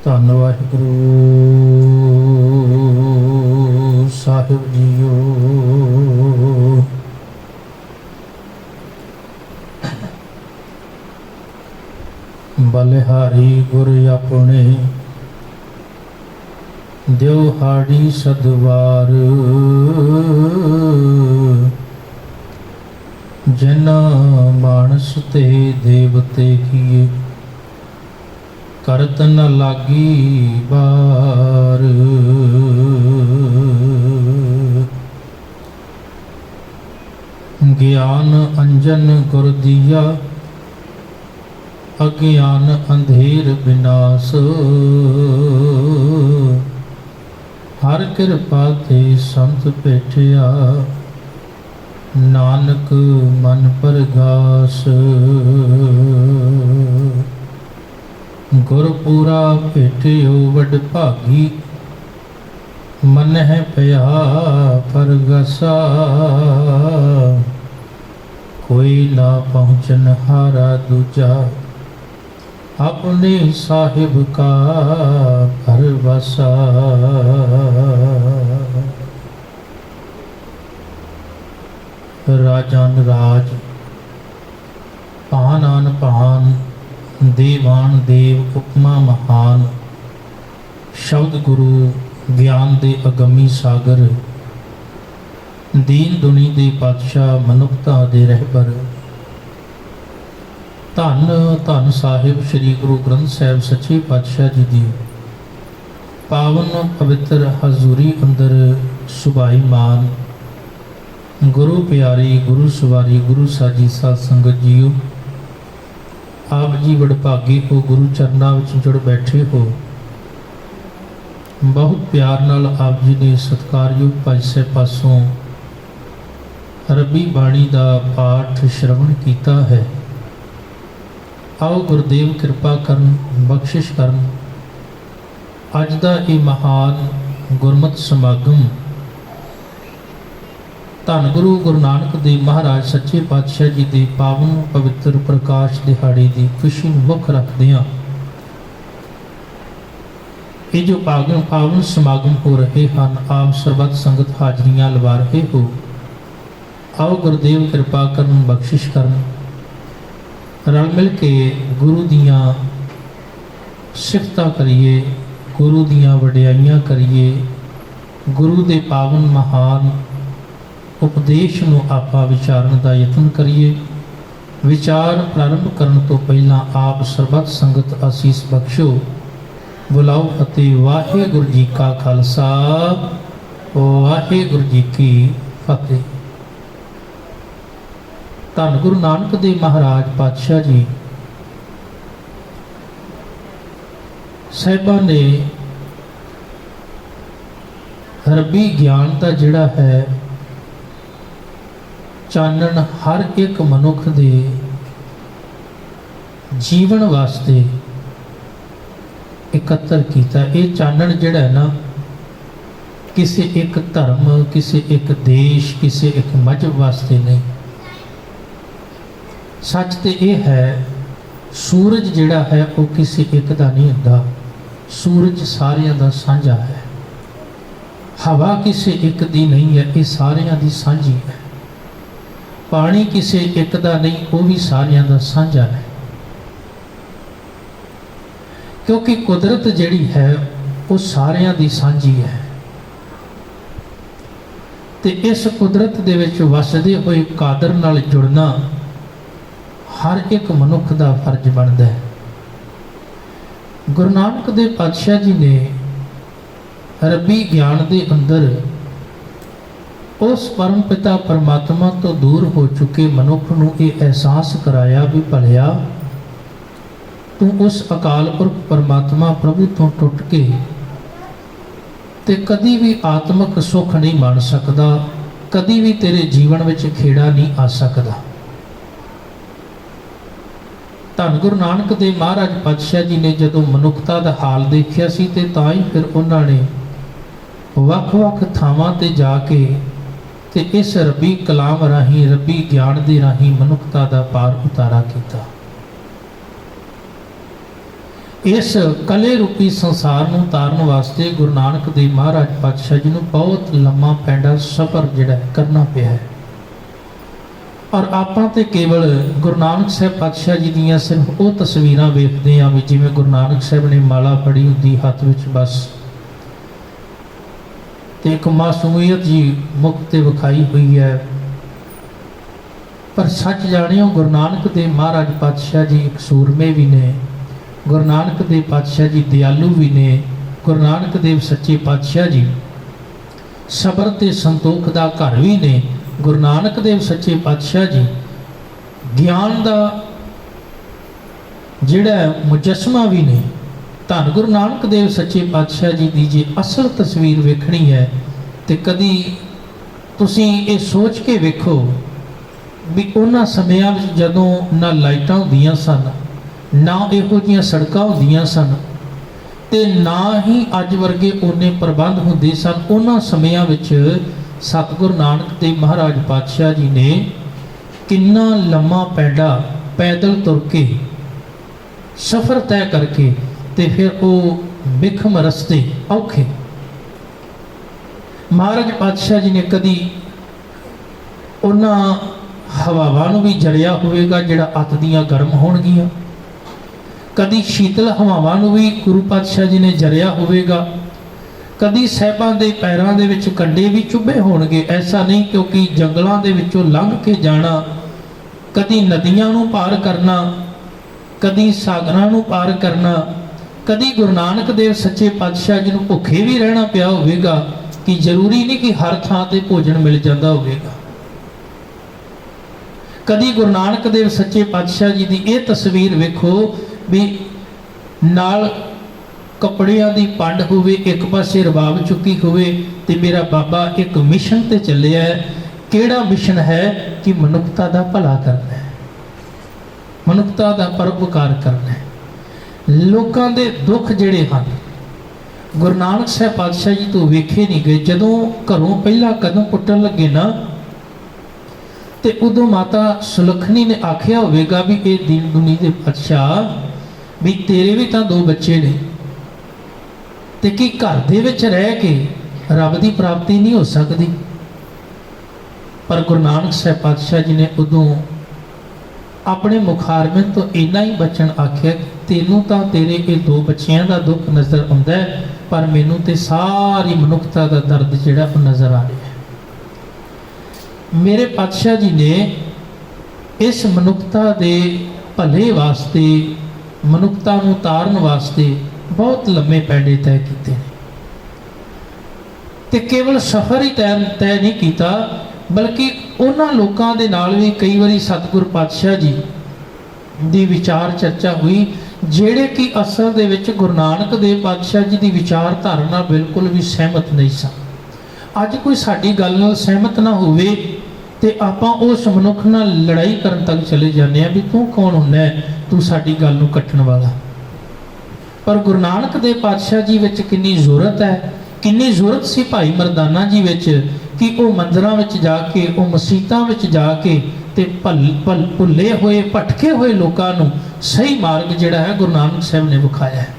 ਧੰਨ ਵਾਹਿਗੁਰੂ ਸਾਹਿਬ ਜੀਓ। ਬਲਿਹਾਰੀ ਗੁਰ ਆਪਣੇ ਦਿਓ ਹਾੜੀ ਸਦਵਾਰ, ਜਿਨਾ ਮਾਨਸ ਤੇ ਦੇਵਤੇ ਕੀਏ ਕਰਤ ਨ ਲਾਗੀ ਬਾਰ। ਗਿਆਨ ਅੰਜਨ ਗੁਰ ਦੀਆ ਅਗਿਆਨ ਅੰਧੇਰ ਬਿਨਾਸ਼। ਹਰ ਕਿਰਪਾ ਤੇ ਸੰਤ ਭੇਟਿਆ ਨਾਨਕ ਮਨ ਪਰਗਾਸ। ਗੁਰਪੂਰਾ ਭੇਟਿਓ ਵਡ ਭਾਗੀ, ਮਨਹਿ ਪਿਆ ਪਰਗਾਸਾ। ਕੋਈ ਨਾ ਪਹੁੰਚਨ ਹਾਰਾ ਦੂਜਾ, ਆਪਣੇ ਸਾਹਿਬ ਕਾ ਪਰਵਾਸਾ। ਰਾਜਨ ਰਾਜ ਭਾਨ ਆਨ ਭਾਨ, ਦੇਵਾਨ ਦੇਵ ਉਪਮਾ ਮਹਾਨ। ਸ਼ਬਦ ਗੁਰੂ ਗਿਆਨ ਦੇ ਅਗੰਮੀ ਸਾਗਰ, ਦੀਨ ਦੁਨੀ ਦੇ ਪਾਤਸ਼ਾਹ, ਮਨੁੱਖਤਾ ਦੇ ਰਹਿਬਰ। ਧੰਨ ਧੰਨ ਸਾਹਿਬ ਸ੍ਰੀ ਗੁਰੂ ਗ੍ਰੰਥ ਸਾਹਿਬ ਸੱਚੇ ਪਾਤਸ਼ਾਹ ਜੀ ਦੀ ਪਾਵਨ ਪਵਿੱਤਰ ਹਜ਼ੂਰੀ ਅੰਦਰ ਸੁਭਾਈਮਾਨ ਗੁਰੂ ਪਿਆਰੀ, ਗੁਰੂ ਸਵਾਰੀ, ਗੁਰੂ ਸਾਜੀ ਸਾਧ ਸੰਗਤ ਜੀਓ। ਆਪ ਜੀ ਵਡਭਾਗੇ ਹੋ, ਗੁਰੂ ਚਰਨਾਂ ਵਿੱਚ ਜੁੜ ਬੈਠੇ ਹੋ। ਬਹੁਤ ਪਿਆਰ ਨਾਲ ਆਪ ਜੀ ਨੇ ਸਤਿਕਾਰਯੋਗ ਭਾਈ ਸਾਹਿਬ ਪਾਸੋਂ ਰੱਬੀ ਬਾਣੀ ਦਾ ਪਾਠ ਸ਼ਰਵਣ ਕੀਤਾ ਹੈ। ਆਓ ਗੁਰਦੇਵ ਕਿਰਪਾ ਕਰਨ, ਬਖਸ਼ਿਸ਼ ਕਰਨ। ਅੱਜ ਦਾ ਇਹ ਮਹਾਨ ਗੁਰਮਤਿ ਸਮਾਗਮ ਧੰਨ ਗੁਰੂ ਗੁਰੂ ਨਾਨਕ ਦੇਵ ਮਹਾਰਾਜ ਸੱਚੇ ਪਾਤਸ਼ਾਹ ਜੀ ਦੇ ਪਾਵਨ ਪਵਿੱਤਰ ਪ੍ਰਕਾਸ਼ ਦਿਹਾੜੇ ਦੀ ਖੁਸ਼ੀ ਨੂੰ ਮੁੱਖ ਰੱਖਦਿਆਂ ਇਹ ਜੋ ਪਾਵਨ ਸਮਾਗਮ ਹੋ ਰਹੇ ਹਨ, ਆਪ ਸਰਬੱਤ ਸੰਗਤ ਹਾਜ਼ਰੀਆਂ ਲਵਾ ਰਹੇ ਹੋ। ਆਓ ਗੁਰਦੇਵ ਕਿਰਪਾ ਕਰਨ, ਬਖਸ਼ਿਸ਼ ਕਰਨ। ਰਲ ਮਿਲ ਕੇ ਗੁਰੂ ਦੀਆਂ ਸਿਫਤਾਂ ਕਰੀਏ, ਗੁਰੂ ਦੀਆਂ ਵਡਿਆਈਆਂ ਕਰੀਏ, ਗੁਰੂ ਦੇ ਪਾਵਨ ਮਹਾਨ ਉਪਦੇਸ਼ ਨੂੰ ਆਪਾਂ ਵਿਚਾਰਨ ਦਾ ਯਤਨ ਕਰੀਏ। ਵਿਚਾਰ ਪ੍ਰਾਰੰਭ ਕਰਨ ਤੋਂ ਪਹਿਲਾਂ ਆਪ ਸਰਬੱਤ ਸੰਗਤ ਅਸੀਸ ਬਖਸ਼ੋ। ਬੁਲਾਓ ਅਤੇ ਵਾਹਿਗੁਰੂ ਜੀ ਕਾ ਖਾਲਸਾ, ਵਾਹਿਗੁਰੂ ਜੀ ਕੀ ਫਤਿਹ। ਧੰਨ ਗੁਰੂ ਨਾਨਕ ਦੇਵ ਮਹਾਰਾਜ ਪਾਤਸ਼ਾਹ ਜੀ ਸਾਹਿਬਾਂ ਨੇ ਰੱਬੀ ਗਿਆਨ ਦਾ ਜਿਹੜਾ ਹੈ ਚਾਨਣ ਹਰ ਇੱਕ ਮਨੁੱਖ ਦੇ ਜੀਵਨ ਵਾਸਤੇ ਇਕੱਤਰ ਕੀਤਾ। ਇਹ ਚਾਨਣ ਜਿਹੜਾ ਹੈ ਨਾ, ਕਿਸੇ ਇੱਕ ਧਰਮ, ਕਿਸੇ ਇੱਕ ਦੇਸ਼, ਕਿਸੇ ਇੱਕ ਮਜ਼ਹਬ ਵਾਸਤੇ ਨਹੀਂ। ਸੱਚ ਤੇ ਇਹ ਹੈ, ਸੂਰਜ ਜਿਹੜਾ ਹੈ ਉਹ ਕਿਸੇ ਇੱਕ ਦਾ ਨਹੀਂ ਹੁੰਦਾ। ਸੂਰਜ ਸਾਰਿਆਂ ਦਾ ਸਾਂਝਾ ਹੈ। ਹਵਾ ਕਿਸੇ ਇੱਕ ਦੀ ਨਹੀਂ ਹੈ, ਇਹ ਸਾਰਿਆਂ ਦੀ ਸਾਂਝੀ ਹੈ। ਪਾਣੀ ਕਿਸੇ ਇੱਕ ਦਾ ਨਹੀਂ, ਉਹ ਵੀ ਸਾਰਿਆਂ ਦਾ ਸਾਂਝਾ ਹੈ। ਕਿਉਂਕਿ ਕੁਦਰਤ ਜਿਹੜੀ ਹੈ ਉਹ ਸਾਰਿਆਂ ਦੀ ਸਾਂਝੀ ਹੈ ਤੇ ਇਸ ਕੁਦਰਤ ਦੇ ਵਿੱਚ ਵਸਦੇ ਹੋਏ ਕਾਦਰ ਨਾਲ ਜੁੜਨਾ ਹਰ ਇੱਕ ਮਨੁੱਖ ਦਾ ਫਰਜ਼ ਬਣਦਾ ਹੈ। ਗੁਰੂ ਨਾਨਕ ਦੇਵ ਪਾਤਸ਼ਾਹ ਜੀ ਨੇ ਰੱਬੀ ਗਿਆਨ ਦੇ ਅੰਦਰ ਉਸ ਪਰਮ ਪਿਤਾ ਪਰਮਾਤਮਾ ਤੋਂ ਦੂਰ ਹੋ ਚੁੱਕੇ ਮਨੁੱਖ ਨੂੰ ਇਹ ਅਹਿਸਾਸ ਕਰਾਇਆ ਵੀ ਭਲਿਆ, ਤੂੰ ਉਸ ਅਕਾਲ ਪੁਰਖ ਪਰਮਾਤਮਾ ਪ੍ਰਭੂ ਤੋਂ ਟੁੱਟ ਕੇ ਤੇ ਕਦੀ ਵੀ ਆਤਮਿਕ ਸੁੱਖ ਨਹੀਂ ਮੰਨ ਸਕਦਾ, ਕਦੀ ਵੀ ਤੇਰੇ ਜੀਵਨ ਵਿੱਚ ਖੇੜਾ ਨਹੀਂ ਆ ਸਕਦਾ। ਧੰਨ ਗੁਰੂ ਨਾਨਕ ਦੇਵ ਮਹਾਰਾਜ ਪਾਤਸ਼ਾਹ ਜੀ ਨੇ ਜਦੋਂ ਮਨੁੱਖਤਾ ਦਾ ਹਾਲ ਦੇਖਿਆ ਸੀ ਤੇ ਤਾਂ ਹੀ ਫਿਰ ਉਹਨਾਂ ਨੇ ਵੱਖ-ਵੱਖ ਥਾਵਾਂ ਤੇ ਜਾ ਕੇ ਤੇ ਇਸ ਰੱਬੀ ਕਲਾਮ ਰਾਹੀਂ, ਰੱਬੀ ਗਿਆਨ ਦੇ ਰਾਹੀਂ ਮਨੁੱਖਤਾ ਦਾ ਪਾਰ ਉਤਾਰਾ ਕੀਤਾ। इस कले रूपी संसार ਨੂੰ ਤਾਰਨ ਵਾਸਤੇ ਗੁਰੂ ਨਾਨਕ ਦੇਵ ਮਹਾਰਾਜ ਪਾਤਸ਼ਾਹ ਜੀ ਨੂੰ ਬਹੁਤ ਲੰਮਾ ਪੈਂਡਾ ਸਫ਼ਰ ਜਿਹੜਾ ਕਰਨਾ ਪਿਆ ਹੈ। ਔਰ ਆਪਾਂ ਤੇ ਕੇਵਲ ਗੁਰੂ ਨਾਨਕ ਸਾਹਿਬ ਪਾਤਸ਼ਾਹ ਜੀ ਦੀਆਂ ਸਿਰਫ ਉਹ ਤਸਵੀਰਾਂ ਵੇਖਦੇ ਹਾਂ ਵੀ ਜਿਵੇਂ ਗੁਰੂ ਨਾਨਕ ਸਾਹਿਬ ਨੇ ਮਾਲਾ ਫੜੀ ਹੁੰਦੀ ਹੱਥ ਵਿੱਚ ਬਸ, ਤੇ ਇੱਕ ਮਾਸੂਮੀਅਤ ਜੀ ਮੁਖ ਤੇ ਵਿਖਾਈ ਹੋਈ ਹੈ। ਪਰ ਸੱਚ ਜਾਣਿਓ ਗੁਰੂ ਨਾਨਕ ਦੇਵ ਮਹਾਰਾਜ ਪਾਤਸ਼ਾਹ ਜੀ ਇੱਕ ਸੂਰਮੇ ਵੀ ਨੇ, ਗੁਰੂ ਨਾਨਕ ਦੇਵ ਪਾਤਸ਼ਾਹ ਜੀ ਦਿਆਲੂ ਵੀ ਨੇ, ਗੁਰੂ ਨਾਨਕ ਦੇਵ ਸੱਚੇ ਪਾਤਸ਼ਾਹ ਜੀ ਸਬਰ ਤੇ ਸੰਤੋਖ ਦਾ ਘਰ ਵੀ ਨੇ, ਗੁਰੂ ਨਾਨਕ ਦੇਵ ਸੱਚੇ ਪਾਤਸ਼ਾਹ ਜੀ ਗਿਆਨ ਦਾ ਜਿਹੜਾ ਮੁਜੱਸਮਾ ਵੀ ਨੇ। ਧੰਨ ਗੁਰੂ ਨਾਨਕ ਦੇਵ ਸੱਚੇ ਪਾਤਸ਼ਾਹ ਜੀ ਦੀ ਜੇ ਅਸਲ ਤਸਵੀਰ ਵੇਖਣੀ ਹੈ ਤੇ ਕਦੀ ਤੁਸੀਂ ਇਹ ਸੋਚ ਕੇ ਵੇਖੋ ਵੀ ਉਹਨਾਂ ਸਮਿਆਂ ਵਿੱਚ ਜਦੋਂ ਨਾ ਲਾਈਟਾਂ ਹੁੰਦੀਆਂ ਸਨ, ਨਾ ਇਹੋ ਜਿਹੀਆਂ ਸੜਕਾਂ ਹੁੰਦੀਆਂ ਸਨ, ਤੇ ਨਾ ਹੀ ਅੱਜ ਵਰਗੇ ਉਹਨੇ ਪ੍ਰਬੰਧ ਹੁੰਦੇ ਸਨ। ਉਹਨਾਂ ਸਮਿਆਂ ਵਿੱਚ ਸਤਿਗੁਰੂ ਨਾਨਕ ਦੇਵ ਮਹਾਰਾਜ ਪਾਤਸ਼ਾਹ ਜੀ ਨੇ ਕਿੰਨਾ ਲੰਮਾ ਪੈਂਡਾ ਪੈਦਲ ਤੁਰ ਕੇ ਸਫ਼ਰ ਤੈਅ ਕਰਕੇ ਤੇ ਫਿਰ ਉਹ ਬਿਖਮ ਰਸਤੇ ਔਖੇ ਮਹਾਰਾਜ ਪਾਤਸ਼ਾਹ ਜੀ ਨੇ ਕਦੀ ਉਹਨਾਂ ਹਵਾਵਾਂ ਨੂੰ ਵੀ ਜੜਿਆ ਹੋਵੇਗਾ ਜਿਹੜਾ ਅੱਤ ਦੀਆਂ ਗਰਮ ਹੋਣਗੀਆਂ, ਕਦੀ ਸ਼ੀਤਲ ਹਵਾਵਾਂ ਨੂੰ ਵੀ ਗੁਰੂ ਪਾਤਸ਼ਾਹ ਜੀ ਨੇ ਜਰਿਆ ਹੋਵੇਗਾ, ਕਦੀ ਸਾਹਿਬਾਂ ਦੇ ਪੈਰਾਂ ਦੇ ਵਿੱਚ ਕੰਡੇ ਵੀ ਚੁੱਭੇ ਹੋਣਗੇ। ਐਸਾ ਨਹੀਂ ਕਿਉਂਕਿ ਜੰਗਲਾਂ ਦੇ ਵਿੱਚੋਂ ਲੰਘ ਕੇ ਜਾਣਾ, ਕਦੀ ਨਦੀਆਂ ਨੂੰ ਪਾਰ ਕਰਨਾ, ਕਦੀ ਸਾਗਰਾਂ ਨੂੰ ਪਾਰ ਕਰਨਾ, ਕਦੀ ਗੁਰੂ ਨਾਨਕ ਦੇਵ ਸੱਚੇ ਪਾਤਸ਼ਾਹ ਜੀ ਨੂੰ ਭੁੱਖੇ ਵੀ ਰਹਿਣਾ ਪਿਆ ਹੋਵੇਗਾ ਕਿ ਜ਼ਰੂਰੀ ਨਹੀਂ ਕਿ ਹਰ ਥਾਂ ਤੇ ਭੋਜਨ ਮਿਲ ਜਾਂਦਾ ਹੋਵੇਗਾ। ਕਦੀ ਗੁਰੂ ਨਾਨਕ ਦੇਵ ਸੱਚੇ ਪਾਤਸ਼ਾਹ ਜੀ ਦੀ ਇਹ ਤਸਵੀਰ ਵੇਖੋ ਵੀ ਨਾਲ ਕੱਪੜਿਆਂ ਦੀ ਪੰਡ ਹੋਵੇ, ਇੱਕ ਪਾਸੇ ਰਬਾਬ ਚੁੱਕੀ ਹੋਵੇ ਤੇ ਮੇਰਾ ਬਾਬਾ ਇੱਕ ਮਿਸ਼ਨ ਤੇ ਚੱਲਿਆ ਹੈ। ਕਿਹੜਾ ਮਿਸ਼ਨ ਹੈ ਕਿ ਮਨੁੱਖਤਾ ਦਾ ਭਲਾ ਕਰਨਾ ਹੈ, ਮਨੁੱਖਤਾ ਦਾ ਪਰਉਪਕਾਰ ਕਰਨਾ ਹੈ। ਲੋਕਾਂ ਦੇ ਦੁੱਖ ਜਿਹੜੇ ਹਨ ਗੁਰੂ ਨਾਨਕ ਸਾਹਿਬ ਪਾਤਸ਼ਾਹ ਜੀ ਤੋਂ ਵੇਖੇ ਨਹੀਂ ਗਏ। ਜਦੋਂ ਘਰੋਂ ਪਹਿਲਾ ਕਦਮ ਪੁੱਟਣ ਲੱਗੇ ਨਾ ਤੇ ਉਦੋਂ ਮਾਤਾ ਸੁਲੱਖਣੀ ਨੇ ਆਖਿਆ ਹੋਵੇਗਾ ਵੀ ਇਹ ਦੀਨ ਦੁਨੀ ਦੇ ਪਾਤਸ਼ਾਹ ਵੀ ਤੇਰੇ ਵੀ ਤਾਂ 2 ਬੱਚੇ ਨੇ ਤੇ ਕੀ ਘਰ ਦੇ ਵਿੱਚ ਰਹਿ ਕੇ ਰੱਬ ਦੀ ਪ੍ਰਾਪਤੀ ਨਹੀਂ ਹੋ ਸਕਦੀ। ਪਰ ਗੁਰੂ ਨਾਨਕ ਸਾਹਿਬ ਪਾਤਸ਼ਾਹ ਜੀ ਨੇ ਉਦੋਂ ਆਪਣੇ ਮੁਖਾਰਬਿੰਦ ਤੋਂ ਇੰਨਾ ਹੀ ਬਚਨ ਆਖਿਆ ਕਿ ਤੈਨੂੰ ਤਾਂ ਤੇਰੇ ਇਹ 2 ਬੱਚਿਆਂ ਦਾ ਦੁੱਖ ਨਜ਼ਰ ਆਉਂਦਾ ਹੈ, ਪਰ ਮੈਨੂੰ ਤੇ ਸਾਰੀ ਮਨੁੱਖਤਾ ਦਾ ਦਰਦ ਜਿਹੜਾ ਉਹ ਨਜ਼ਰ ਆ ਰਿਹਾ ਹੈ। ਮੇਰੇ ਪਾਤਸ਼ਾਹ ਜੀ ਨੇ ਇਸ ਮਨੁੱਖਤਾ ਦੇ ਭਲੇ ਵਾਸਤੇ, ਮਨੁੱਖਤਾ ਨੂੰ ਤਾਰਨ ਵਾਸਤੇ ਬਹੁਤ ਲੰਮੇ ਪੈਂਡੇ ਤੈਅ ਕੀਤੇ ਨੇ ਤੇ ਕੇਵਲ ਸਫ਼ਰ ਹੀ ਤੈਅ ਨਹੀਂ ਕੀਤਾ, ਬਲਕਿ ਉਹਨਾਂ ਲੋਕਾਂ ਦੇ ਨਾਲ ਵੀ ਕਈ ਵਾਰੀ ਸਤਿਗੁਰ ਪਾਤਸ਼ਾਹ ਜੀ ਦੀ ਵਿਚਾਰ ਚਰਚਾ ਹੋਈ ਜਿਹੜੇ ਕਿ ਅਸਲ ਦੇ ਵਿੱਚ ਗੁਰੂ ਨਾਨਕ ਦੇਵ ਪਾਤਸ਼ਾਹ ਜੀ ਦੀ ਵਿਚਾਰਧਾਰਾ ਨਾਲ ਬਿਲਕੁਲ ਵੀ ਸਹਿਮਤ ਨਹੀਂ ਸਨ। ਅੱਜ ਕੋਈ ਸਾਡੀ ਗੱਲ ਨਾਲ ਸਹਿਮਤ ਨਾ ਹੋਵੇ ਤੇ ਆਪਾਂ ਉਸ ਮਨੁੱਖ ਨਾਲ ਲੜਾਈ ਕਰਨ ਤੱਕ ਚਲੇ ਜਾਂਦੇ ਹਾਂ ਵੀ ਤੂੰ ਕੌਣ ਹੁੰਦਾ ਹੈ, ਤੂੰ ਸਾਡੀ ਗੱਲ ਨੂੰ ਕੱਟਣ ਵਾਲਾ। ਪਰ ਗੁਰੂ ਨਾਨਕ ਦੇਵ ਪਾਤਸ਼ਾਹ ਜੀ ਵਿੱਚ ਕਿੰਨੀ ਜ਼ਰੂਰਤ ਹੈ, ਕਿੰਨੀ ਜ਼ਰੂਰਤ ਸੀ ਭਾਈ ਮਰਦਾਨਾ ਜੀ ਵਿੱਚ ਕਿ ਉਹ ਮੰਦਿਰਾਂ ਵਿੱਚ ਜਾ ਕੇ, ਉਹ ਮਸੀਤਾਂ ਵਿੱਚ ਜਾ ਕੇ ਤੇ ਭੁੱਲੇ ਹੋਏ ਭਟਕੇ ਹੋਏ ਲੋਕਾਂ ਨੂੰ ਸਹੀ ਮਾਰਗ ਜਿਹੜਾ ਹੈ ਗੁਰੂ ਨਾਨਕ ਸਾਹਿਬ ਨੇ ਵਿਖਾਇਆ ਹੈ।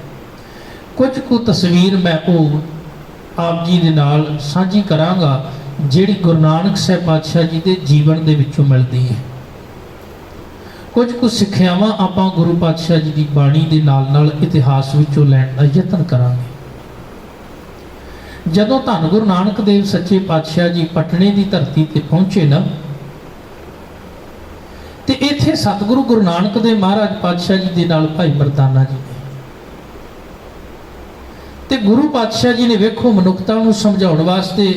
ਕੁਝ ਕੁ ਤਸਵੀਰ ਮੈਂ ਉਹ ਆਪ ਜੀ ਦੇ ਨਾਲ ਸਾਂਝੀ ਕਰਾਂਗਾ ਜਿਹੜੀ ਗੁਰੂ ਨਾਨਕ ਸਾਹਿਬ ਪਾਤਸ਼ਾਹ ਜੀ ਦੇ ਜੀਵਨ ਦੇ ਵਿੱਚੋਂ ਮਿਲਦੀ ਹੈ। ਕੁਝ ਕੁ ਸਿੱਖਿਆਵਾਂ ਆਪਾਂ ਗੁਰੂ ਪਾਤਸ਼ਾਹ ਜੀ ਦੀ ਬਾਣੀ ਦੇ ਨਾਲ ਨਾਲ ਇਤਿਹਾਸ ਵਿੱਚੋਂ ਲੈਣ ਦਾ ਯਤਨ ਕਰਾਂਗੇ। ਜਦੋਂ ਧੰਨ ਗੁਰੂ ਨਾਨਕ ਦੇਵ ਸੱਚੇ ਪਾਤਸ਼ਾਹ ਜੀ ਪਟਨੇ ਦੀ ਧਰਤੀ ਤੇ ਪਹੁੰਚੇ ਨਾ ਤੇ ਇੱਥੇ ਸਤਿਗੁਰੂ ਗੁਰੂ ਨਾਨਕ ਦੇਵ ਮਹਾਰਾਜ ਪਾਤਸ਼ਾਹ ਜੀ ਦੇ ਨਾਲ ਭਾਈ ਮਰਦਾਨਾ ਜੀ ਨੇ ਤੇ ਗੁਰੂ ਪਾਤਸ਼ਾਹ ਜੀ ਨੇ ਵੇਖੋ ਮਨੁੱਖਤਾ ਨੂੰ ਸਮਝਾਉਣ ਵਾਸਤੇ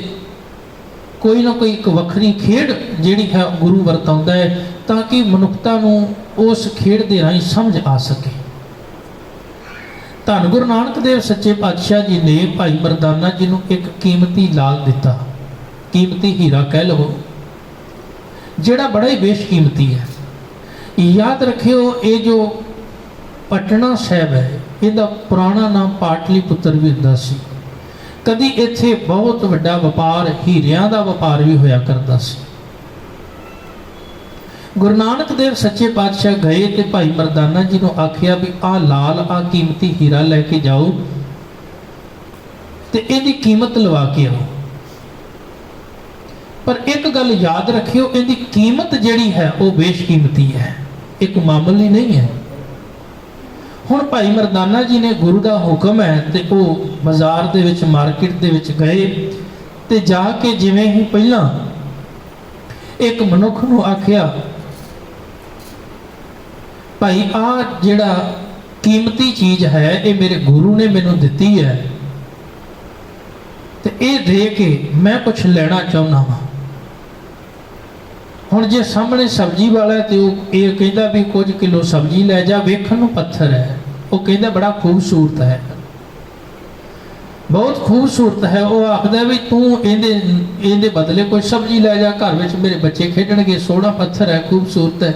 ਕੋਈ ਨਾ ਕੋਈ ਇੱਕ ਵੱਖਰੀ ਖੇਡ ਜਿਹੜੀ ਹੈ ਗੁਰੂ ਵਰਤਾਉਂਦਾ ਹੈ ਤਾਂ ਕਿ ਮਨੁੱਖਤਾ ਨੂੰ ਉਸ ਖੇਡ ਦੇ ਰਾਹੀਂ ਸਮਝ ਆ ਸਕੇ। ਧੰਨ ਗੁਰੂ ਨਾਨਕ ਦੇਵ ਸੱਚੇ ਪਾਤਸ਼ਾਹ ਜੀ ਨੇ ਭਾਈ ਮਰਦਾਨਾ ਜੀ ਨੂੰ ਇੱਕ ਕੀਮਤੀ ਲਾਲ ਦਿੱਤਾ, ਕੀਮਤੀ ਹੀਰਾ ਕਹਿ ਲਵੋ, ਜਿਹੜਾ ਬੜਾ ਹੀ ਬੇਸ਼ਕੀਮਤੀ ਹੈ। ਯਾਦ ਰੱਖਿਓ ਇਹ ਜੋ ਪਟਨਾ ਸਾਹਿਬ ਹੈ ਇਹਦਾ ਪੁਰਾਣਾ ਨਾਮ ਪਾਟਲੀ ਪੁੱਤਰ ਵੀ ਹੁੰਦਾ ਸੀ। ਕਦੀ ਇੱਥੇ ਬਹੁਤ ਵੱਡਾ ਵਪਾਰ ਹੀਰਿਆਂ ਦਾ ਵਪਾਰ ਵੀ ਹੋਇਆ ਕਰਦਾ ਸੀ। गुरु नानक देव सच्चे पातशाह गए तो भाई मरदाना जी को आखिया भी आ लाल आ कीमती हीरा लैके जाओ तो इहदी कीमत लवा के आओ। पर एक गल याद रखियो, इहदी कीमत जिहड़ी है वो बेशकीमती है, एक मामूली नहीं है। हुण भाई मरदाना जी ने गुरु का हुक्म है तो वो बाजार दे विच मार्केट दे विच गए तो जाके जिवें ही पहला एक मनुख नूं आखिया भाई आ जिहड़ा कीमती चीज़ है ये मेरे गुरु ने मैनू दिती है तो ये दे के मैं कुछ लेना चाहुंदा वा। हुण जे सामने सब्जी वाला है तो ये कहता भी कुछ किलो सब्जी लै जा, वेखण नूं पत्थर है, वो कहता बड़ा खूबसूरत है, बहुत खूबसूरत है। वो आखदा भी तू इहदे बदले कोई सब्जी लै जा, घर में मेरे बच्चे खेडणगे, सोहना पत्थर है, खूबसूरत है।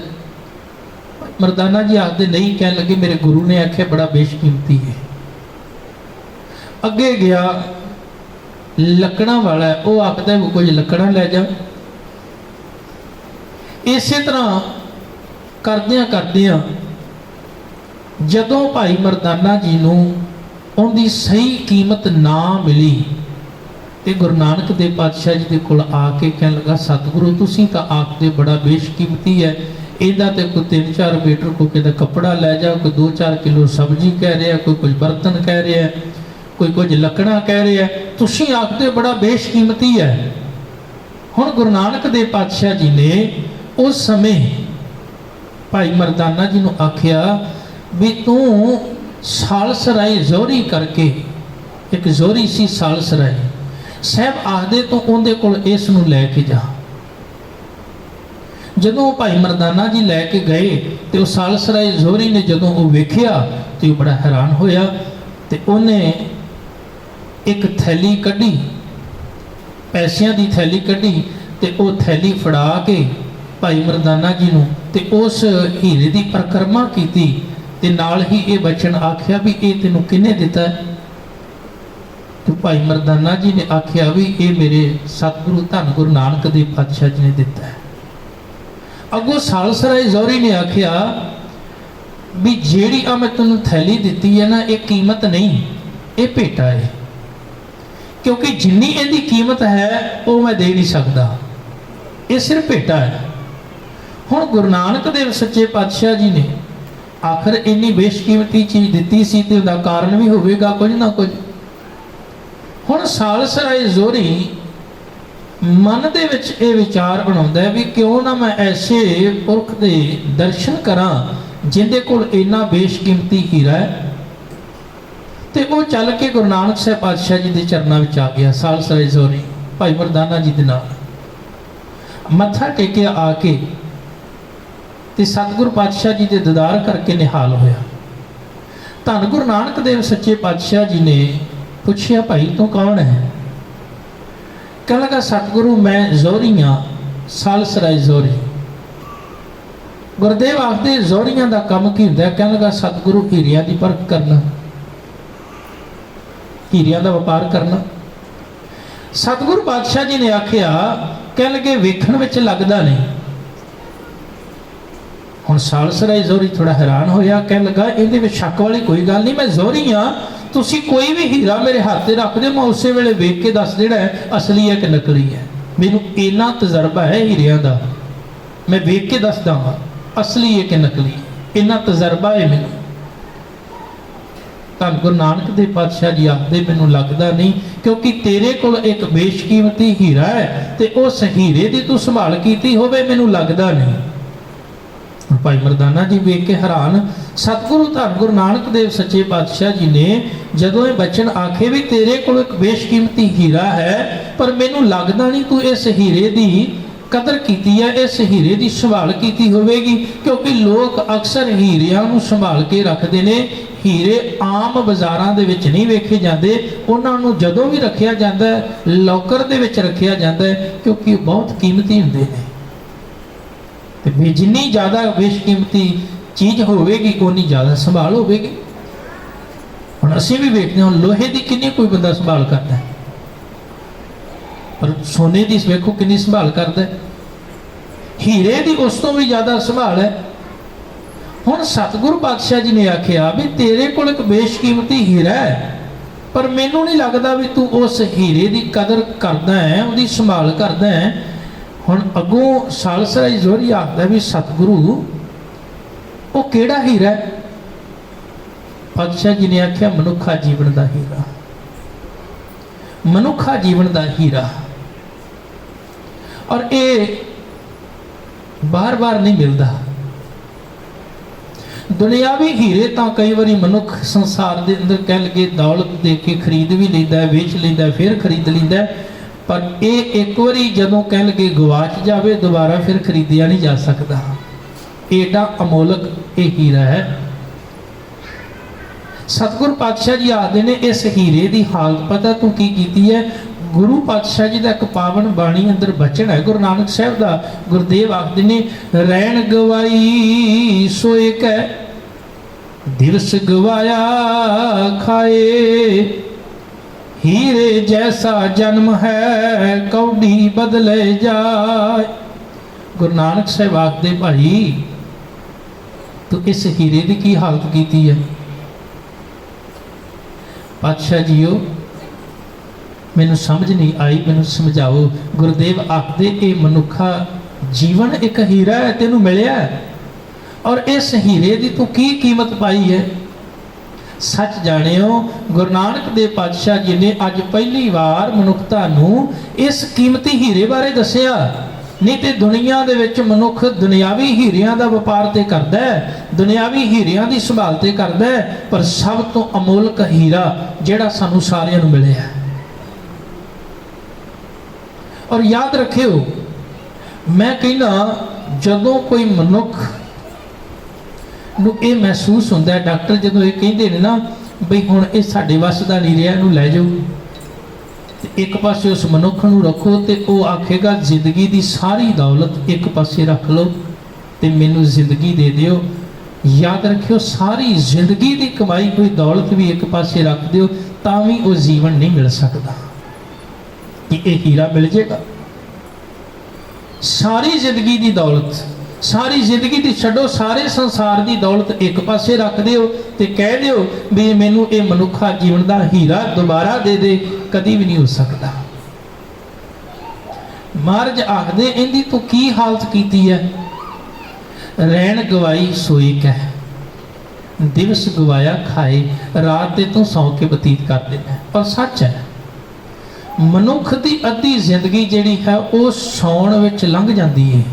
मरदाना जी आखदे नहीं, कह लगे मेरे गुरु ने आख्या बड़ा बेशकीमती है। अगे गया लकड़ा वाला है, वो आखदा वो कुछ लकड़ा लै जा। इस तरह करदियां करदियां जदों भाई मरदाना जी नूं उनकी सही कीमत ना मिली तो गुरु नानक देव पातशाह जी के कोल आके कहने लगा सतगुरु तुसीं तां आखदे बड़ा बेशकीमती है, इहदा ते कोई 3-4 मीटर कोई कहता कपड़ा लै जा, कोई 2-4 किलो सब्जी कह रहा है, कोई कुछ बर्तन कह रहा है, कोई कुछ लकड़ा कह रहा है, तुसीं आखदे बड़ा बेशकीमती है। हुण गुरु नानक देव पातशाह जी ने उस समय भाई मरदाना जी नूं आखिया भी तू सालसराय जोहरी करके, एक जोहरी सी सालसराय साहब आखदे तो उहदे कोल इस नूं लैके जा। जदों भाई मरदाना जी लैके गए तो सालसराय जोहरी ने जदों वो वेखिया तो बड़ा हैरान होया तो उन्हें एक थैली कढ़ी, पैसियां दी थैली कढ़ी तो वो थैली फड़ा के भाई मरदाना जी नूं ते उस हीरे की परिक्रमा की ते नाल ही ये बचन आख्या भी ये तेनों किने दिता है। तो भाई मरदाना जी ने आख्या भी ये मेरे सतगुरु धन गुरु नानक देव पातशाह जी ने दिता है। अगों सालसराय जोहरी ने आख्या भी जेड़ी आ मैं तेनों थैली दी है ना, ये कीमत नहीं, ये भेटा है, क्योंकि जिन्नी इहदी कीमत है वो मैं दे नहीं सकता, ये सिर्फ भेटा है। हुण गुरु नानक देव सच्चे पातशाह जी ने आखिर इन्नी बेशकीमती चीज़ दी सी ते उहदा कारण भी होवेगा कुछ ना कुछ। हुण सालसराय जोहरी मन दे विच ये विचार बनाउंदा है भी क्यों ना मैं ऐसे पुरख दे दर्शन करां जिंदे कोल इन्ना बेशकीमती हीरा है। तो वो चल के गुरु नानक साहब पातशाह जी के चरणों में आ गया। सालसराय जोहरी भाई मरदाना जी के नाल मत्था टेकिया आके ते सतगुरु पातशाह जी के दीदार करके निहाल होया। धन गुरु नानक देव सच्चे पातशाह जी ने पूछया भाई तू कौन है? कह लगा सतगुरु मैं जोहरी हाँ, सालसराय जोहरी। गुरुदेव आखदे जोहरियां दा काम की हुंदा है? कह लगा सतगुरु हीरियां दी परख करना, हीरियां दा व्यापार करना। सतगुरु पातशाह जी ने आख्या कह लगे वेखण विच लगदा नहीं। हुण सालसराय जोहरी थोड़ा हैरान होया, कह लगा इहदे विच शक वाली कोई गल नहीं, मैं जोहरी हाँ, तुसी कोई भी हीरा मेरे हाथ से रख दो मैं उस वेले वेख के दस देना है असली है कि नकली है। मैनू इन्ना तजर्बा है हीरियां दा, मैं वेख के दस दांगा असली है कि नकली, इन्ना तजर्बा है मैनू। धन गुरु नानक देव पातशाह जी आखदे मैनू लगदा नहीं, क्योंकि तेरे कोल एक बेशकीमती हीरा है ते उस हीरे दी तू संभाल कीती होवे, मैनू लगदा नहीं। भाई मरदाना जी वेख के हैरान। सतगुरु धन गुरु नानक देव सच्चे पातशाह जी ने जदों ये बचन आखे भी तेरे कोल एक बेशकीमती हीरा है पर मैनू लगदा नहीं तू इस हीरे दी कदर कीती है, इस हीरे दी संभाल कीती होवेगी, क्योंकि लोग अक्सर हीरियां नूं संभाल के रखते हैं। हीरे आम बाजारां दे विच नहीं वेखे जाते, उन्हां नूं जदों भी रखिया जाता है लॉकर दे विच रखिया जाता है, क्योंकि बहुत कीमती हुंदे ने। ते जिन्नी ज़्यादा बेशकीमती चीज़ होवेगी उन्नी ज़्यादा संभाल होवेगी। हुण असीं भी वेखदे हां लोहे की किन्नी कोई बंदा संभाल करता है, पर सोने की वेखो किन्नी संभाल करता है। हीरे की उस तो भी ज़्यादा संभाल है। हुण सतगुरु पातशाह जी ने आख्या भी तेरे कोल एक बेशकीमती हीरा है, पर मैनू नहीं लगता भी तू उस हीरे की कदर करदा है, उसकी संभाल करदा है। हुण अगों सालसराय जोहरी आखदा भी सतगुरु वो किहड़ा हीरा है? पातशाह जी ने आख्या मनुखा जीवन का हीरा, मनुखा जीवन का हीरा। और ये बार बार नहीं मिलता। दुनियावी हीरे तो कई बार मनुख संसार के अंदर कह लगे दौलत दे के खरीद भी लेंदा है, वेच लेंदा है, फिर खरीद लेंदा है, पर ये एक बारी जदों कह लगे गवाच जाए दोबारा फिर खरीदिया नहीं जा सकता। एडा अमोलक ये हीरा है। सतगुरु पातशाह जी आखते ने इस हीरे की हालत पता तू की कीती है? गुरु पातशाह जी का एक पावन बाणी अंदर बचन है गुरु नानक साहब का। गुरुदेव आखते ने रैन गवाई सो एक है, दिवस गवाया खाए, हीरे जैसा जन्म है कौड़ी बदले जाए। गुरु नानक साहब आखते भाई तो इस हीरे की की हालत की है? पातशाह जीओ मैनू समझ नहीं आई, मैनू समझाओ। गुरुदेव आखदे ये मनुखा जीवन एक हीरा है तेनू मिलिया है, और इस हीरे की तू की कीमत पाई है? सच जानियो गुरु नानक देव पातशाह जी ने अज पहली बार मनुखता नू इस कीमती हीरे बारे दसिया। नहीं तो दुनिया दे विच मनुख दुनियावी हीरियां दा व्यापार ते करदा है, दुनियावी हीरियां दी संभाल ते करदा है, पर सब तो अमोलक हीरा जिहड़ा सानू सारियां नू मिलिया। और याद रखियो मैं कहना जदों कोई मनुख नू ये महसूस होंदा है, डॉक्टर जदों ये कहंदे ने ना बई हुण ये साडे वस दा नहीं रहा, इहनूं लै जाओ, एक पासे उस मनुख नूं रखो तो वह आखेगा जिंदगी की सारी दौलत एक पासे रख लो तो मैनू जिंदगी दे दिओ। याद रखियो सारी जिंदगी की कमाई कोई दौलत भी एक पासे रख दिओ तां भी वो जीवन नहीं मिल सकता कि ये हीरा मिल जाएगा। सारी जिंदगी की दौलत, सारी जिंदगी की छड्डो, सारे संसार की दौलत एक पासे रख दिओ ते कह दिओ भी मैनू ये मनुखा जीवन का हीरा दोबारा दे दे, कभी भी नहीं हो सकता। महाराज आखदे इहदी तो की हालत कीती है? रैन गवाई सोई कह, दिवस गवाया खाए, रात ते तू सौ के बतीत कर देना। और सच है मनुख की अद्धी जिंदगी जिहड़ी है वो सौण विच लंघ जाती है।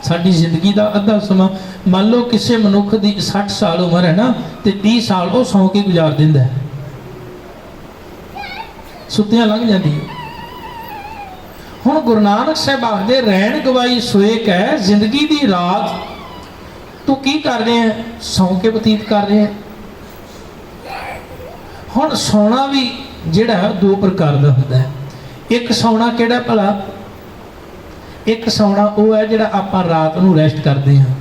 साडी जिंदगी का अद्धा समा मान लो किसी मनुख की 60 साल उम्र है ना तो 30 साल वो सौ के गुजार दिंदा है, सुत्तियां लंघ जाती है। हुण गुरु नानक साहब आखदे रैन गवाई सोए कह, जिंदगी की रात तू की कर रहे हैं? सौ के बतीत कर रहे हैं। हुण सौना भी जिहड़ा है दो प्रकार का होंदा है। एक सौना किहड़ा भला? एक सौना वो है जिहड़ा आपां रात नूं रेस्ट करते हैं,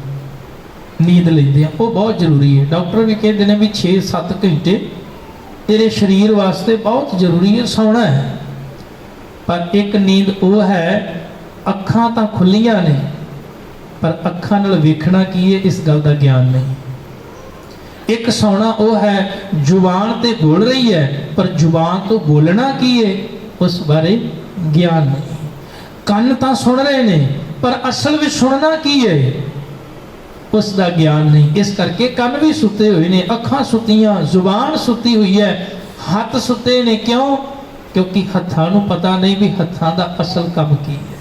नींद लेंदे हैं, वो बहुत जरूरी है। डॉक्टर भी कहते हैं भी 6-7 घंटे तेरे शरीर वास्ते बहुत जरूरी है सोना है। पर एक नींद वो है अखां तां खुलियां ने पर अखां नाल वेखना की है इस गल का ज्ञान नहीं। एक सौना वो है जुबान ते बोल रही है पर जुबान तो बोलना की है उस बारे ज्ञान नहीं। कन्न तां सुन रहे ने पर असल में सुनना की है उसका ज्ञान नहीं। इस करके कन्न भी सुते हुए ने, अखां सुतियां, जुबान सुती हुई है, हथ सुते ने। क्यों? क्योंकि हत्थां नूं पता नहीं भी हत्थां दा असल काम की है।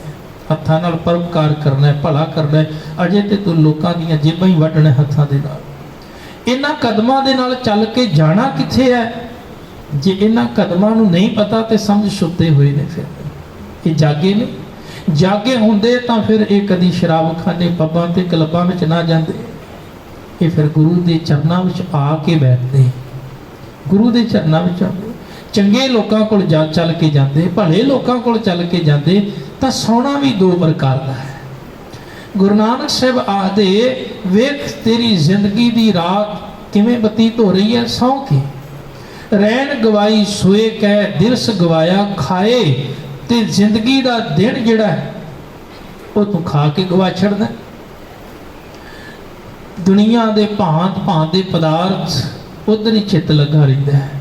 हत्थां नाल परोपकार करना है, भला करना है। अजे ते तू लोकां दीयां जेबां ही वड्डणे हत्थां दे नाल। इन्हां कदमां दे नाल चल के जाना कित्थे है? जे इन्हां कदमां नूं नहीं पता तो समझ सुते हुए ने, फिर ये जागे ने। जागे होंदे तां फिर ये कदी शराबखाने पब्बां ते क्लबां विच ना जांदे, ये फिर गुरु के चरनां विच आके बैठते, गुरु के चरनां विच आंदे, चंगे लोकां कोल जा चल के जांदे, भले लोकां कोल चल के जांदे। तां सोना भी दो प्रकार का है। गुरु नानक साहब आखदे वेख तेरी जिंदगी की रात किवें बतीत हो रही है? सौ के रैन गवाई सोए कह, दिवस गवाया खाए। ते जिंदगी का दिन जिहड़ा है वो तू खा के गवा छड़ना। दुनिया के भांत भांत के पदार्थ उधर ही चित लगा रहिंदा है।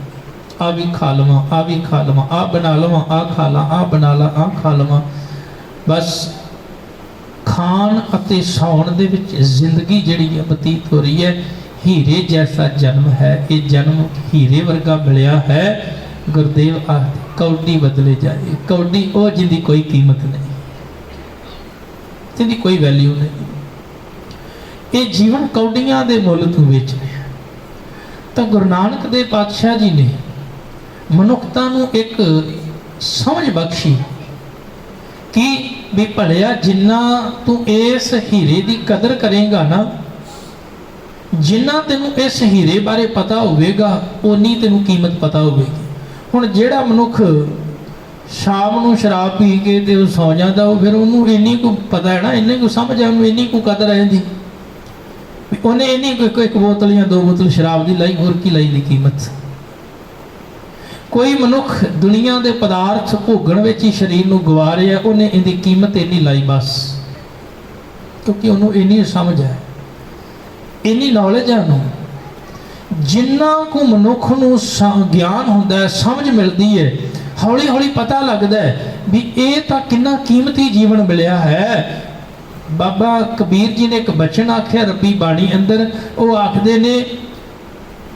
आ भी खा लवां, आ भी खा लवां, आ बना लवां, आ खा ला, आ बना ला, आ खा लवां। बस खाण अते सौण दे विच जिंदगी जिहड़ी है बतीत हो रही है। हीरे जैसा जन्म है, ये जन्म हीरे वर्गा मिलिया है। गुरुदेव आखदे कौडी बदले जाए, कौडी वो जिंदी कोई कीमत नहीं, जिंदी कोई वैल्यू नहीं। ये जीवन कौडियां दे मुल तू बेचने। तो गुरु नानक देव पातशाह जी ने मनुखता नूं एक समझ बख्शी कि भी भलिया जिन्ना तू इस हीरे की कदर करेगा ना, जिन्ना तेनू इस हीरे बारे पता होगा उन्नी तेनू कीमत पता होगी। हुण जिहड़ा मनुख शाम नूं शराब पी के ते सौ जाता, फिर उन्होंने इन्नी को पता है ना, इन्नी को समझ है, उन्होंने इन्नी को कदर है जी, उन्हें इन्नी को एक बोतल या दो बोतल शराब की लाई, होर की लाई दी कीमत। कोई मनुख दुनिया के पदार्थ भोगण विच ही शरीर नूं गवा रहा है, उन्हें इहदी कीमत इन्नी लाई बस, क्योंकि उन्होंने इन्नी समझ है, इन्नी नॉलेज है उन्होंने। जिन्ना को मनुख नूं ज्ञान हुंदा है, समझ मिलती है, हौली हौली पता लगता है भी ये तो कितना कीमती जीवन मिलिया है। बाबा कबीर जी ने एक बचन आख्या रब्बी बाणी अंदर, वो आखदे ने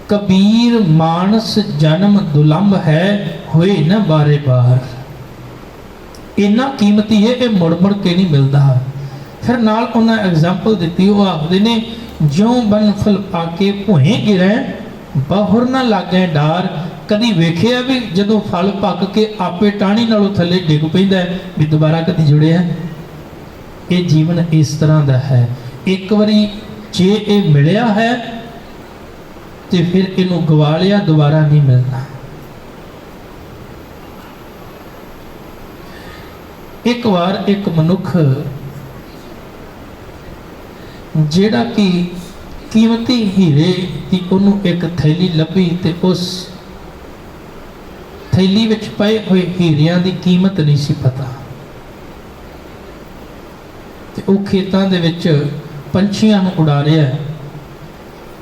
कबीर मानस जन्म दुलंभ है, होए न बारे बार। इन्ना कीमती है, ये मुड़ मुड़ के नहीं मिलता। फिर नाल उन्हें एग्जाम्पल दी, वो आखदे ने ज्यों बन फल पाके भुए गिरै, बहुर न लागे डार। कदी वेखिया भी जदों फल पक के आपे टाणी नालों थले डिग पैंदा है भी दोबारा कदी जुड़िया। ये जीवन इस तरह का है, एक बारी जे ये मिलिया है तो फिर इनू गवा लिया, दोबारा नहीं मिलना। एक बार एक मनुख जेड़ा कि कीमती हीरे की उन्होंने एक थैली लभी, तो उस थैली विच पए हुए हीरियां की कीमत नहीं सी पता। तो वह खेतों के विच पंछियां नूं उड़ा रहा है,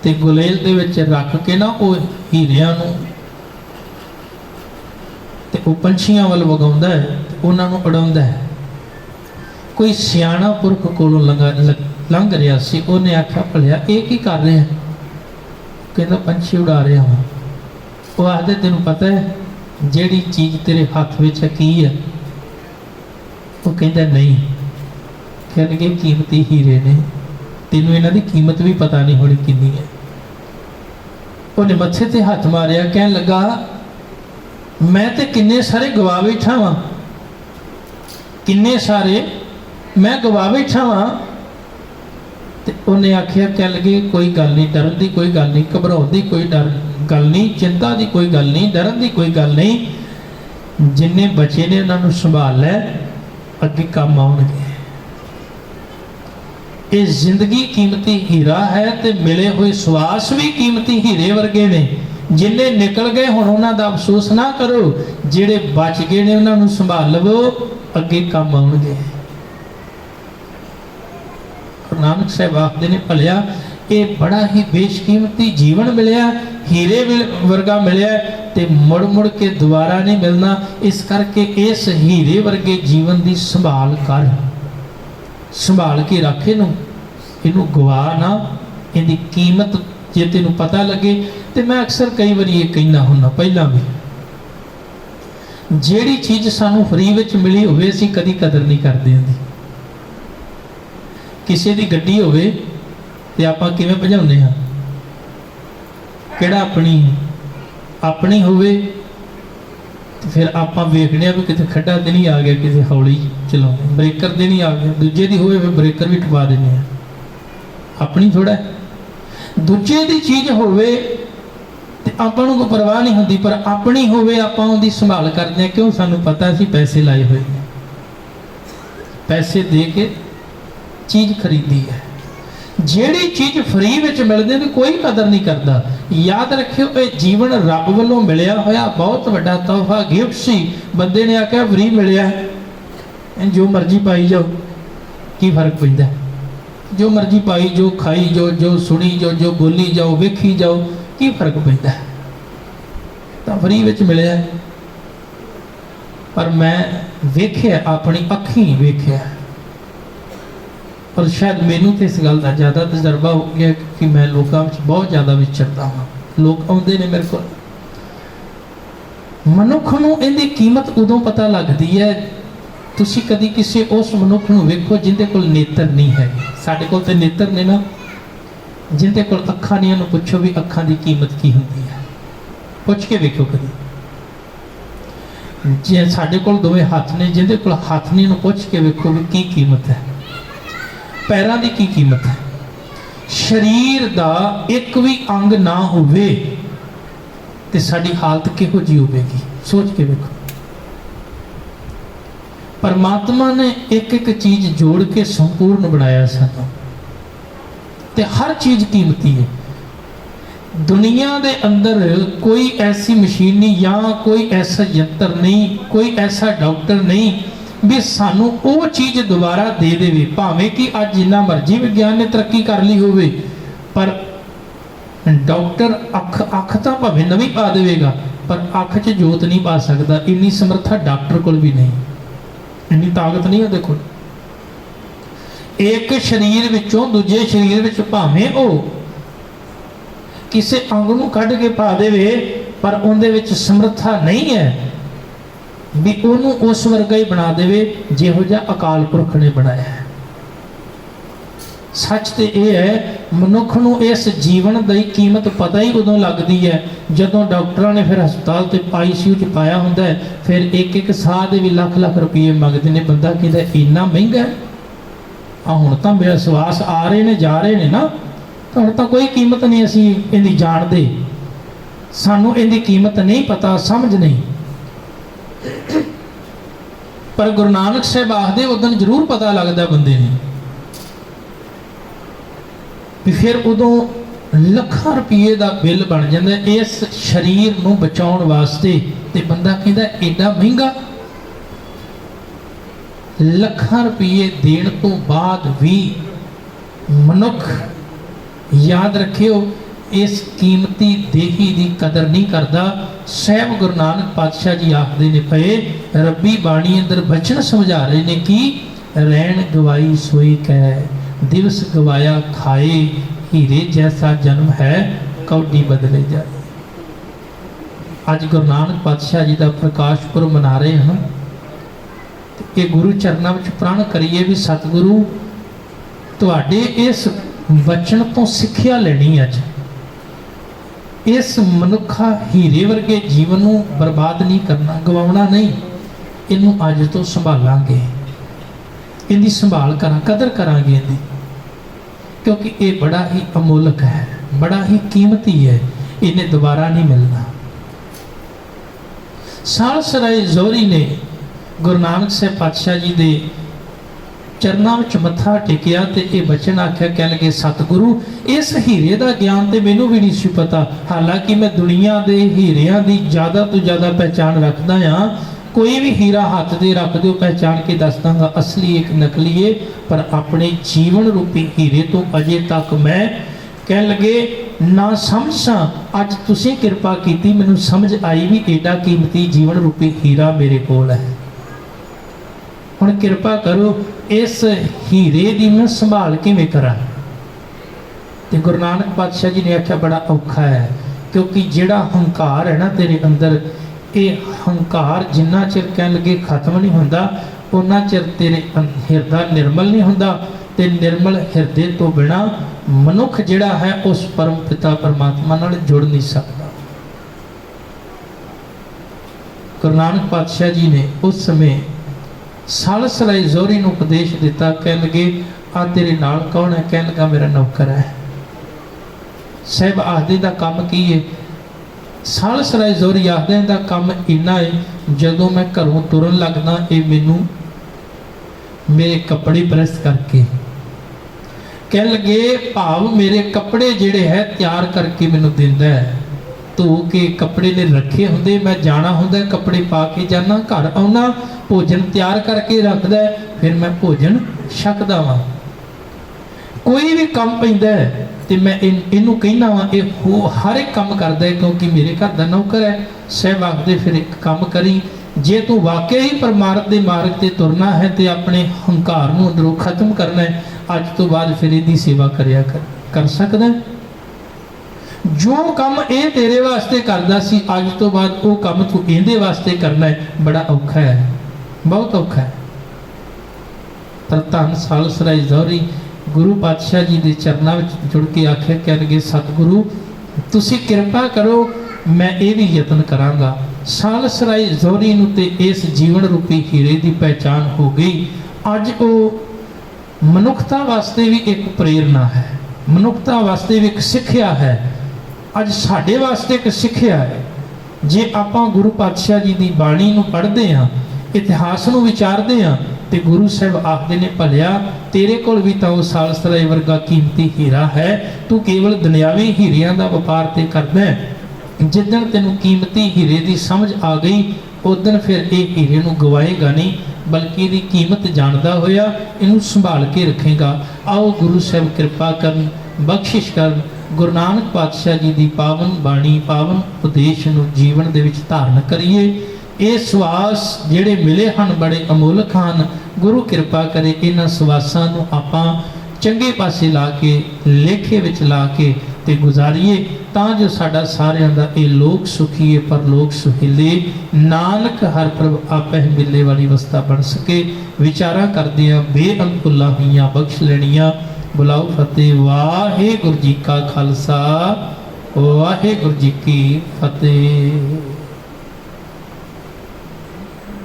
तो गुलेल दे विच रख के ना वो हीरियां नूं ते वो पंछियां वाल वगाउंदा है, उन्हां नूं उड़ाउंदा है। कोई सियाणा पुरख कोलों लंघ रहा सी, उन्हें आख्या भलिया ये की कर रहे हैं? कहता पंछी उड़ा रहा हूँ। वो आखदे तेनू पता है जिहड़ी चीज़ तेरे हाथ में है की है? वो कहता नहीं। कहने के कीमती हीरे ने, तेनू इन्हां दी कीमत भी पता नहीं होनी कितनी है। उन्हें मत्थे ते हाथ मारिया, कह लगा मैं तो किन्ने सारे गवा बैठा वा, किन्ने सारे मैं गवा बैठा वा। तो उन्हें आखिया, कह लगे कोई गल नहीं, डरन की कोई गल नहीं, घबराउण की कोई गल नहीं, चिंता की कोई गल नहीं, डरन की कोई गल नहीं। जिन्ने बचे ने उन्होंने संभाल लै, अगे काम आउणगे। ये जिंदगी कीमती हीरा है, तो मिले हुए सवास भी कीमती हीरे वर्गे ने। जिन्ने निकल गए हुण उन्हां दा अफसोस ना करो, जिहड़े बच गए ने उन्हां नूं संभाल लवो, अगे काम आउणगे। नानक साहब आखदे ने भलिया ये बड़ा ही बेशकीमती जीवन मिलिया, हीरे वर्गा मिलिया, ते मुड़ मुड़ के दोबारा नहीं मिलना। इस करके इस हीरे वर्गे जीवन की संभाल कर, संभाल के रख, इनू गवा ना। इनकी कीमत जे तेनू पता लगे, तो मैं अक्सर कई बार ये कहना हुन्ना, पहला भी जिहड़ी चीज़ सानू फ्री विच मिली होवे असीं कदी कदर नहीं करदे हुंदे। किसी की गड्डी होवे ते आपां किवें भजाउने हां, किहड़ा अपनी अपनी होवे तो फिर आपां वेखने भी किते खड्डा ते नहीं आ गया, किते हौली चलाउने, ब्रेकर ते नहीं आ गया, दूजे दी होवे फिर ब्रेकर भी ठवा दिंदे हां। अपनी थोड़ा दूजे दी चीज़ होवे ते आपां नूं कोई परवाह नहीं हुंदी, पर अपनी होवे आपां उहदी संभाल करदे हां। क्यों? सानूं पता असीं पैसे लाए हुए, पैसे दे के चीज़ खरीदी है। जिहड़ी चीज़ फ्री विच मिलदी दी कोई कदर नहीं करता। याद रखियो, ये जीवन रब वालों मिलिया होया बहुत वड्डा तोहफा, गिफ्ट सी। बंदे ने आख्या फ्री मिलिया, जो मर्जी पाई जाओ, की फर्क पैंदा? जो मर्जी पाई जो खाई जो जो सुनी जो जो बोली जाओ वेखी जाओ, की फर्क पैंदा? तो फ्री विच मिलिया, पर मैं वेख्या अपनी अखी वेख्या, और शायद मैनू तो इस गल का ज़्यादा तजर्बा हो गया कि मैं लोगों में बहुत ज़्यादा विचरता हाँ। लोग आते हैं मेरे को, मनुख नूं इहदी कीमत उदों पता लगती है तुसी कदी किसी उस मनुख नूं वेखो जिंदे कोल नेत्र नहीं है। साडे कोल ते नेत्र ने ना, जिंदे कोल अखां नहीं, उन्होंने पुछो भी अखां की कीमत की होंदी है, पुछ के वेखो कदी। जे साडे कोल दोवें हथ ने, जिंदे कोल हथ नहीं, उन्होंने पुछ के वेखो भी की कीमत है, पैरों की की कीमत है। शरीर का एक भी अंग ना होवे ते साडी हालत किहो जी होवेगी, सोच के वेखो। परमात्मा ने एक एक चीज जोड़ के संपूर्ण बनाया सानू, ते हर चीज कीमती है। दुनिया दे अंदर कोई ऐसी मशीन नहीं या कोई ऐसा यंत्र नहीं, कोई ऐसा डॉक्टर नहीं भी सानू वो चीज दोबारा दे देवे। भावें कि अज जिन्ना मर्जी विज्ञान ने तरक्की कर ली होवे, पर डॉक्टर अख तो भावें नवी पा देगा, पर अख च जोत नहीं पा सकता। इन्नी समर्था डॉक्टर कोल भी नहीं, इन्नी ताकत नहीं है। देखो एक शरीर विचों दूजे शरीर विच भावें ओ किसी अंग नूं कढ के पा देवे, पर उहदे विच समर्था नहीं है भी उन्होंने उस वर्गा ही बना देवे जिहो जिहा अकाल पुरख ने बनाया है। सच तो यह है मनुख नूं इस जीवन की कीमत पता ही उदों लगती है जदों डॉक्टरों ने फिर हस्पताल ते ICU च पाया हुंदा है। फिर एक एक साह दे भी लख लख रुपये मंगते हैं। बंदा कहता इन्ना महंगा है, हुण तां मेरा सवास आ रहे ने जा रहे ने ना, तो हुण तां कोई कीमत नहीं असीं इहदी जाणदे, सानूं इहदी कीमत नहीं पता, समझ नहीं। पर गुरु नानक साहब आखदे उदन जरूर पता लगता बंदे ने, फिर उदों लखां रुपये का बिल बन जाता इस शरीर नूं बचाउण वास्ते। ते बंदा कहता एडा महंगा, लखां रुपये देण तो बाद भी मनुख याद रखियो इस कीमती देही की कदर नहीं करता। साहब गुरु नानक पातशाह जी आखदे ने पए रब्बी बाणी अंदर बचन समझा रहे ने कि रैन गवाई सोई कह, दिवस गवाया खाए, हीरे जैसा जन्म है कौडी बदले जाए। अज गुरु नानक पातशाह जी का प्रकाश पुरब मना रहे हैं। ये गुरु चरणों में प्रण करिए भी सतगुरु तुहाडे इस वचन तो सिक्ख्या लेनी। अज इस मनुखा हीरे वर्गे जीवन को बर्बाद नहीं करना, गवाउणा नहीं, इनू अज तो संभालांगे, इनकी संभाल करा, कदर करांगे इनकी, क्योंकि ये बड़ा ही अमोलक है, बड़ा ही कीमती है, इन्हें दोबारा नहीं मिलना। सालसराय जोहरी ने गुरु नानक साहब पातशाह जी के चरणों में मत्था टेकिया तो यह बचन आख्या, कह लगे सतगुरु इस हीरे का ज्ञान तो मैनू भी नहीं सी पता, हालांकि मैं दुनिया के हीरियां की ज़्यादा तो ज़्यादा पहचान रखता हाँ। कोई भी हीरा हाथ दे रख दो पहचान के दस दांगा असली एक नकली है, पर अपने जीवन रूपी हीरे तो अजे तक मैं कह लगे ना समझ सा। अज तुसीं कृपा की मैनू समझ आई भी एडा कीमती जीवन रूपी हीरा मेरे कोल है। हुण कृपा करो इस हीरे की मैं संभाल किवें करा। ते गुरु नानक पातशाह जी ने आख्या बड़ा औखा है, क्योंकि जिहड़ा हंकार है ना तेरे अंदर, ये हंकार जिन्ना चिर कह लगे खत्म नहीं होंदा उन्ना चिर तेरे हिरदा निर्मल नहीं होंदा। ते निर्मल हिरदे तो बिना मनुख जिहड़ा है उस परम पिता परमात्मा नाल जुड़ नहीं सकता। गुरु नानक पातशाह जी ने उस समय सालसराय जोहरी नूं उपदेश दिता, कह लगे आ तेरे नाल कौन है? कह लगा मेरा नौकर है। साहब आखदे दा काम की है? सालसराय जोहरी आखदे दा काम इन्ना है जदों मैं घरों तुरन लगदा ये मैनू मेरे कपड़े प्रेस करके कह लगे भाव मेरे कपड़े जिहड़े है तैयार करके मैनू दिंदा है, धो के कपड़े ने रखे होंदे, मैं जाना होंदा कपड़े पा के जाना, घर आउना भोजन तैयार करके रखदा है, फिर मैं भोजन ਸਕਦਾ ਵਾਂ। ਕੋਈ ਵੀ ਕੰਮ ਪੈਂਦਾ ਹੈ ਤੇ मैं ਇਹਨੂੰ कहना वा ये हर एक काम करता है, क्योंकि मेरे घर का नौकर है। साहब आखदे फिर एक काम करी, जे तू वाकई ही परमार्थ के मार्ग से तुरना है तो अपने हंकार नूं अंदरों खत्म करना है, अज तो बाद फिर इसकी सेवा कर सकदा है। जो काम ये तेरे वास्ते करदा सी, अज तो बाद वो काम तू इहदे वास्ते करना है, बड़ा औखा है, बहुत औखा है। पर धन सालसराय जौहरी गुरु पातशाह जी के चरणों में जुड़ के आखे, कहणगे सतगुरु तुसी कृपा करो, मैं ये भी यतन करांगा। सालसराय जौहरी नूं ते इस जीवन रूपी हीरे की पहचान हो गई। अज वो मनुखता वास्ते भी एक प्रेरणा है, मनुखता वास्ते भी एक सिक्ख्या है, अज साडे वास्ते एक सिक्ख्या है। जे आपां गुरु पातशाह जी की बाणी नूं पढ़दे हां, इतिहास नूं विचारदे हां, ते गुरु साहब आखदे ने भलिया तेरे कोल भी तो सालसराय वर्गा कीमती हीरा है, तू केवल दुनियावी हीरियां दा व्यापार ते करदा है। जिदन तेनू कीमती हीरे की समझ आ गई, उदन फिर ये हीरे नूं गवाएगा नहीं, बल्कि इसकी कीमत जानदा होया इनू संभाल के रखेगा। आओ गुरु साहब कृपा करन, बख्शिश करन, गुरु नानक पातशाह जी की पावन बाणी पावन उपदेश नूं जीवन दे विच धारण करिए। ये सवास जिहड़े मिले हैं बड़े अमोलक हैं, गुरु कृपा करे इन्हां सवासां नूं आपां चंगे पासे ला के लेखे विच ला के ते गुजारीए, तां जो साडा सारियां दा ये लोक सुखीए परलोक सुहेले, नानक हर प्रभ आपे मिले वाली अवस्था बन सके। विचारा करदियां बेअंकुला होईयां बख्श लेणियां। बुलाओ फतेह। वाहिगुरू जी का खालसा वाहिगुरू जी की फतेह।